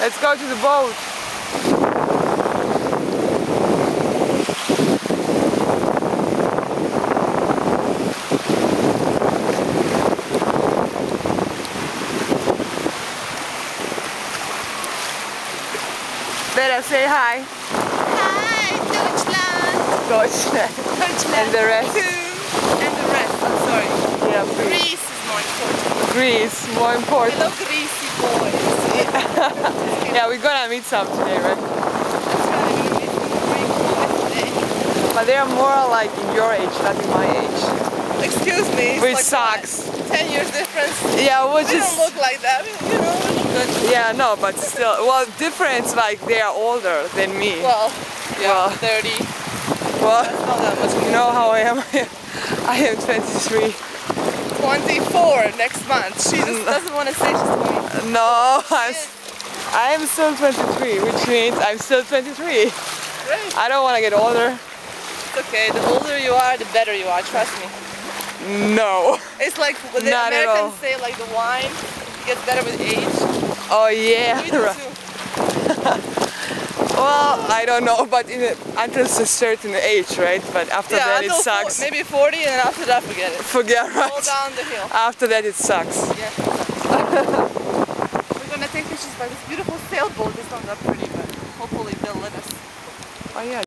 Let's go to the boat. Better say hi. Hi, Deutschland. Deutschland. Deutschland. And the rest. And the rest, I'm sorry. Yeah, Greece is more important. Greece, more important. Hello, greasy boys. Yeah, we're gonna meet some today, right? But they are more like in your age, not in my age. Excuse me. Which like sucks. What, 10 years difference. Yeah, which They is. don't look like that, you know. Yeah, no, but still, well, difference like they are older than me. Well, yeah, Well, 30. Well, That's not that much. you know how I am. I am 23. 24 next month. She just doesn't want to say she's 20. No, I am still 23, which means I'm still 23. Great. I don't want to get older. It's okay. The older you are, the better you are. Trust me. No. It's like the Not at all. Americans say, like the wine gets better with age. Oh yeah. We do Right. too. Well, I don't know, but until a certain age, right? But after Yeah, that it until sucks. maybe 40, and after that, forget it. Forget, Roll right? down the hill. After that it sucks. Yeah. We're gonna take pictures by this beautiful sailboat. It's not that pretty, but hopefully they'll let us. Oh yeah.